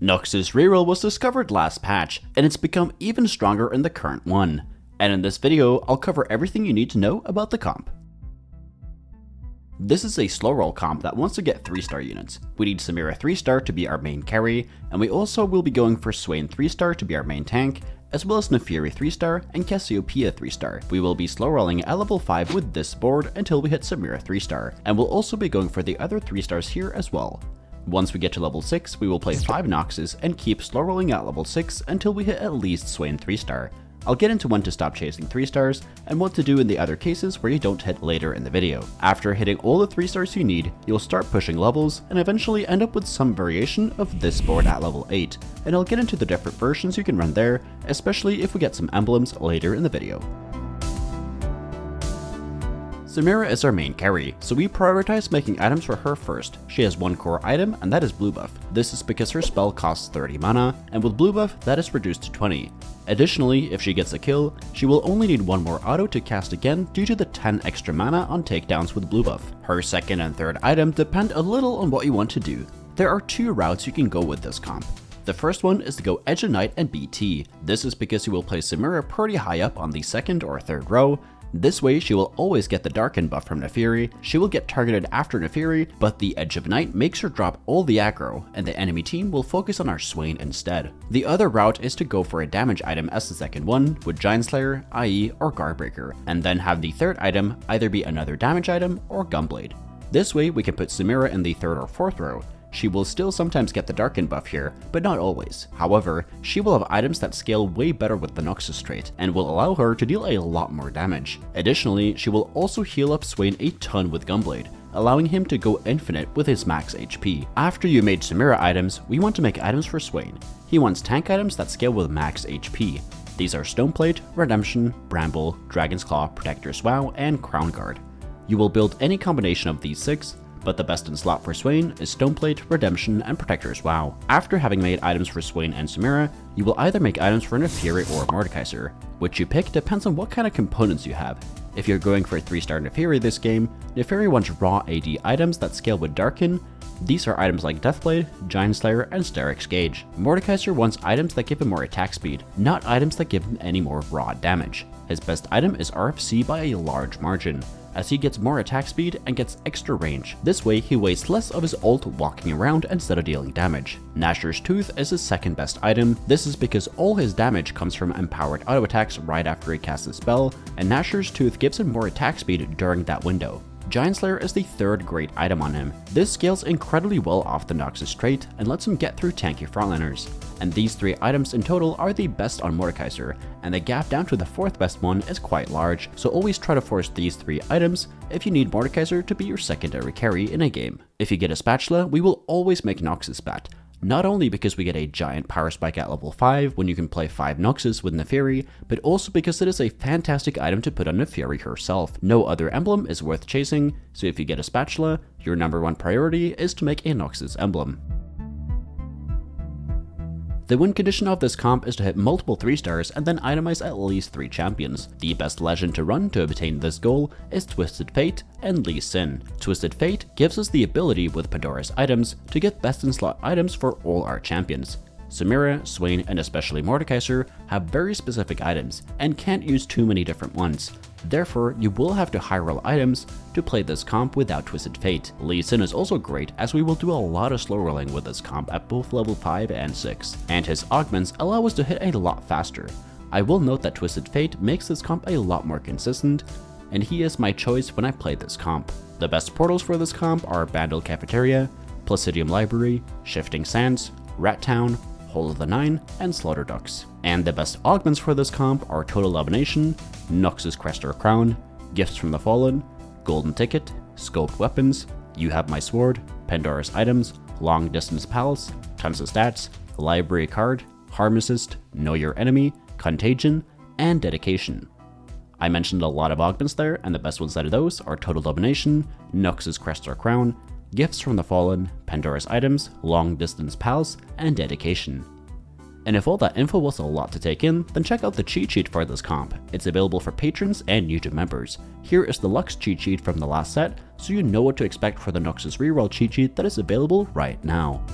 Noxus Reroll was discovered last patch, and it's become even stronger in the current one. And in this video, I'll cover everything you need to know about the comp. This is a slow roll comp that wants to get 3-star units. We need Samira 3-star to be our main carry, and we also will be going for Swain 3-star to be our main tank, as well as Nefiri 3-star and Cassiopeia 3-star. We will be slow rolling at level 5 with this board until we hit Samira 3-star, and we'll also be going for the other 3-stars here as well. Once we get to level 6, we will play 5 Noxus and keep slow rolling at level 6 until we hit at least Swain 3-star. I'll get into when to stop chasing 3-stars and what to do in the other cases where you don't hit later in the video. After hitting all the 3-stars you need, you'll start pushing levels and eventually end up with some variation of this board at level 8, and I'll get into the different versions you can run there, especially if we get some emblems later in the video. Samira is our main carry, so we prioritize making items for her first. She has one core item, and that is blue buff. This is because her spell costs 30 mana, and with blue buff, that is reduced to 20. Additionally, if she gets a kill, she will only need one more auto to cast again due to the 10 extra mana on takedowns with blue buff. Her second and third item depend a little on what you want to do. There are 2 routes you can go with this comp. The first one is to go Edge of Night and BT. This is because you will place Samira pretty high up on the second or third row. This way, she will always get the Darken buff from Nefiri, she will get targeted after Nefiri, but the Edge of Night makes her drop all the aggro, and the enemy team will focus on our Swain instead. The other route is to go for a damage item as the second one, with Giant Slayer, IE, or Guardbreaker, and then have the third item either be another damage item or Gunblade. This way, we can put Samira in the third or fourth row. She will still sometimes get the Darken buff here, but not always. However, she will have items that scale way better with the Noxus trait, and will allow her to deal a lot more damage. Additionally, she will also heal up Swain a ton with Gunblade, allowing him to go infinite with his max HP. After you made Samira items, we want to make items for Swain. He wants tank items that scale with max HP. These are Stoneplate, Redemption, Bramble, Dragon's Claw, Protector's Vow, and Crown Guard. You will build any combination of these 6, but the best in slot for Swain is Stoneplate, Redemption, and Protector's Vow. After having made items for Swain and Samira, you will either make items for Nefiri or Mordekaiser. Which you pick depends on what kind of components you have. If you're going for 3-star Nefiri this game, Nefiri wants raw AD items that scale with Darken. These are items like Deathblade, Giant Slayer, and Sterix Gauge. Mordekaiser wants items that give him more attack speed, not items that give him any more raw damage. His best item is RFC by a large margin, as he gets more attack speed and gets extra range. This way, he wastes less of his ult walking around instead of dealing damage. Nashor's Tooth is his second best item. This is because all his damage comes from empowered auto attacks right after he casts a spell, and Nashor's Tooth gives him more attack speed during that window. Giant Slayer is the third great item on him. This scales incredibly well off the Noxus trait and lets him get through tanky frontliners. And these 3 items in total are the best on Mordekaiser, and the gap down to the 4th best one is quite large, so always try to force these 3 items if you need Mordekaiser to be your secondary carry in a game. If you get a spatula, we will always make Noxus Spat. Not only because we get a giant power spike at level 5 when you can play 5 Noxus with Nefiri, but also because it is a fantastic item to put on Nefiri herself. No other emblem is worth chasing, so if you get a spatula, your number 1 priority is to make a Noxus emblem. The win condition of this comp is to hit multiple 3-stars and then itemize at least 3 champions. The best legend to run to obtain this goal is Twisted Fate and Lee Sin. Twisted Fate gives us the ability with Pandora's items to get best in slot items for all our champions. Samira, Swain, and especially Mordekaiser have very specific items and can't use too many different ones. Therefore, you will have to high roll items to play this comp without Twisted Fate. Lee Sin is also great as we will do a lot of slow rolling with this comp at both level 5 and 6, and his augments allow us to hit a lot faster. I will note that Twisted Fate makes this comp a lot more consistent, and he is my choice when I play this comp. The best portals for this comp are Bandle Cafeteria, Placidium Library, Shifting Sands, Rat Town, Hole of the Nine, and Slaughter Ducks. And the best augments for this comp are Total Abomination, Noxus Crest or Crown, Gifts from the Fallen, Golden Ticket, Scoped Weapons, You Have My Sword, Pandora's Items, Long Distance Palace, Tons of Stats, Library Card, Harm Assist, Know Your Enemy, Contagion, and Dedication. I mentioned a lot of augments there, and the best ones out of those are Total Domination, Noxus Crest or Crown, Gifts from the Fallen, Pandora's Items, Long Distance Palace, and Dedication. And if all that info was a lot to take in, then check out the cheat sheet for this comp. It's available for patrons and YouTube members. Here is the Lux cheat sheet from the last set, so you know what to expect for the Noxus Reroll cheat sheet that is available right now.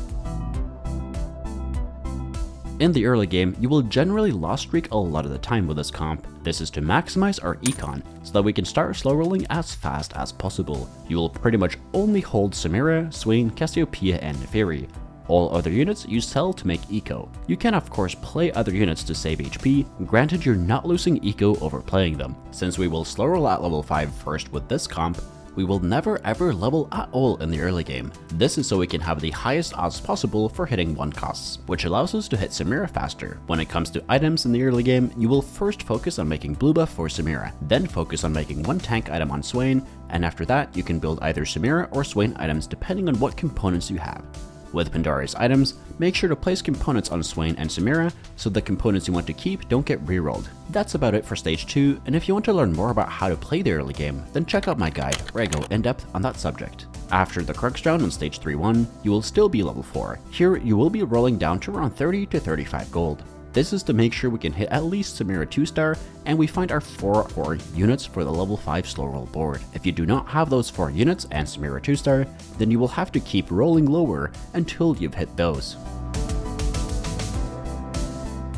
In the early game, you will generally lost streak a lot of the time with this comp. This is to maximize our econ, so that we can start slow rolling as fast as possible. You will pretty much only hold Samira, Swain, Cassiopeia, and Neferi. All other units you sell to make eco. You can of course play other units to save HP, granted you're not losing eco over playing them. Since we will slow roll at level 5 first with this comp, we will never ever level at all in the early game. This is so we can have the highest odds possible for hitting 1 costs, which allows us to hit Samira faster. When it comes to items in the early game, you will first focus on making blue buff for Samira, then focus on making 1 tank item on Swain, and after that you can build either Samira or Swain items depending on what components you have. With Pandari's items, make sure to place components on Swain and Samira so the components you want to keep don't get rerolled. That's about it for stage 2, and if you want to learn more about how to play the early game, then check out my guide where I go in depth on that subject. After the Crux round on stage 3-1, you will still be level 4. Here you will be rolling down to around 30 to 35 gold. This is to make sure we can hit at least Samira 2-star and we find our 4 core units for the level 5 slow roll board. If you do not have those 4 units and Samira 2-star, then you will have to keep rolling lower until you've hit those.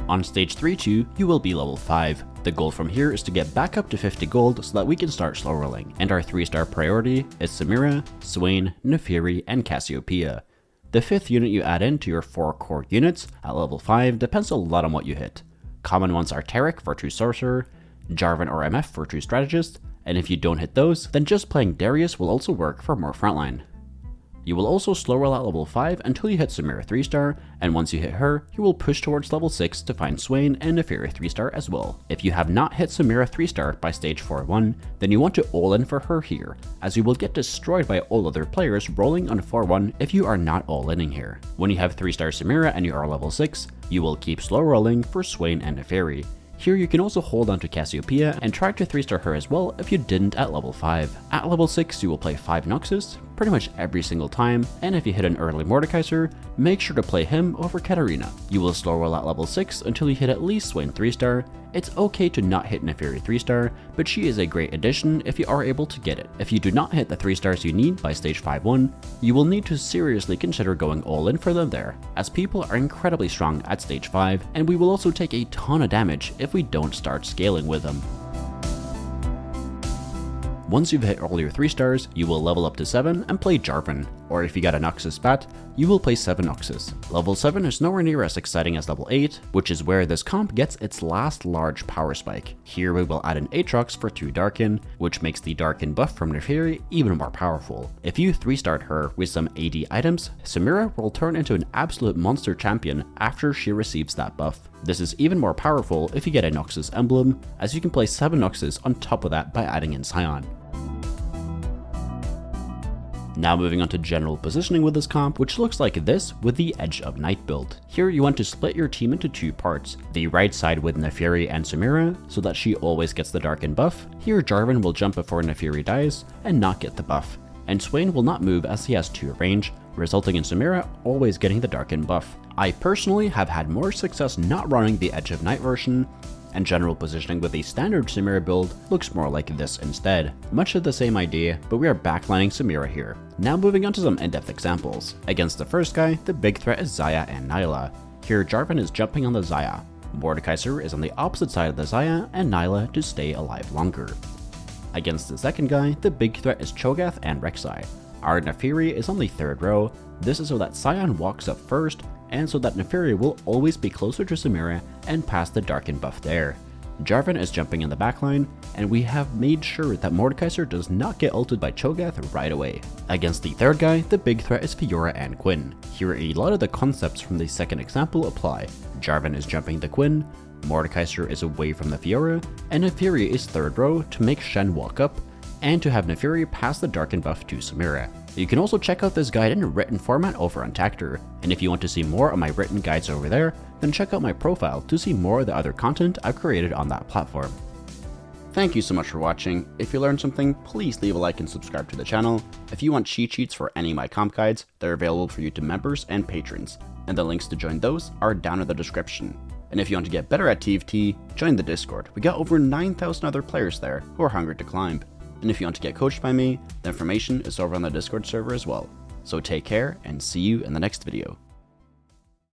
On stage 3-2, you will be level 5. The goal from here is to get back up to 50 gold so that we can start slow rolling, and our 3-star priority is Samira, Swain, Neferi, and Cassiopeia. The 5th unit you add in to your 4 core units at level 5 depends a lot on what you hit. Common ones are Tarek for True Sorcerer, Jarvan or MF for True Strategist, and if you don't hit those, then just playing Darius will also work for more frontline. You will also slow roll at level 5 until you hit Samira 3-star, and once you hit her, you will push towards level 6 to find Swain and Neferi 3-star as well. If you have not hit Samira 3-star by stage 4-1, then you want to all in for her here, as you will get destroyed by all other players rolling on 4-1 if you are not all inning here. When you have 3-star Samira and you are level 6, you will keep slow rolling for Swain and Neferi. Here you can also hold on to Cassiopeia and try to 3-star her as well if you didn't at level 5. At level 6 you will play 5 Noxus pretty much every single time, and if you hit an early Mordekaiser, make sure to play him over Katarina. You will slow roll at level 6 until you hit at least Swain 3-star. It's okay to not hit Neferi 3-star, but she is a great addition if you are able to get it. If you do not hit the 3-stars you need by stage 5-1, you will need to seriously consider going all in for them there, as people are incredibly strong at stage 5, and we will also take a ton of damage if we don't start scaling with them. Once you've hit all your 3-stars, you will level up to 7 and play Jarvan, or if you got a Noxus spat, you will play 7 Noxus. Level 7 is nowhere near as exciting as level 8, which is where this comp gets its last large power spike. Here we will add an Aatrox for 2 Darken, which makes the Darken buff from Neferi even more powerful. If you 3-start her with some AD items, Samira will turn into an absolute monster champion after she receives that buff. This is even more powerful if you get a Noxus emblem, as you can play 7 Noxus on top of that by adding in Scion. Now moving on to general positioning with this comp, which looks like this with the Edge of Night build. Here you want to split your team into 2 parts. The right side with Neferi and Samira, so that she always gets the Darken buff. Here Jarvan will jump before Neferi dies and not get the buff, and Swain will not move as he has 2 range, resulting in Samira always getting the Darken buff. I personally have had more success not running the Edge of Night version, and general positioning with the standard Samira build looks more like this instead. Much of the same idea, but we are backlining Samira here. Now moving on to some in-depth examples. Against the first guy, the big threat is Xayah and Nyla. Here Jarvan is jumping on the Xayah, Mordekaiser is on the opposite side of the Xayah, and Nyla to stay alive longer. Against the second guy, the big threat is Cho'Gath and Rek'Sai. Our Neferi is on the 3rd row. This is so that Scion walks up first, and so that Neferi will always be closer to Samira and pass the Darken buff there. Jarvan is jumping in the backline, and we have made sure that Mordekaiser does not get ulted by Cho'Gath right away. Against the 3rd guy, the big threat is Fiora and Quinn. Here a lot of the concepts from the second example apply. Jarvan is jumping the Quinn, Mordekaiser is away from the Fiora, and Neferi is 3rd row to make Shen walk up, and to have Neferi pass the Darken buff to Samira. You can also check out this guide in a written format over on Tactor, and if you want to see more of my written guides over there, then check out my profile to see more of the other content I've created on that platform. Thank you so much for watching. If you learned something, please leave a like and subscribe to the channel. If you want cheat sheets for any of my comp guides, they're available for you to members and patrons, and the links to join those are down in the description. And if you want to get better at TFT, join the Discord. We got over 9,000 other players there who are hungry to climb. And if you want to get coached by me, the information is over on the Discord server as well. So take care and see you in the next video.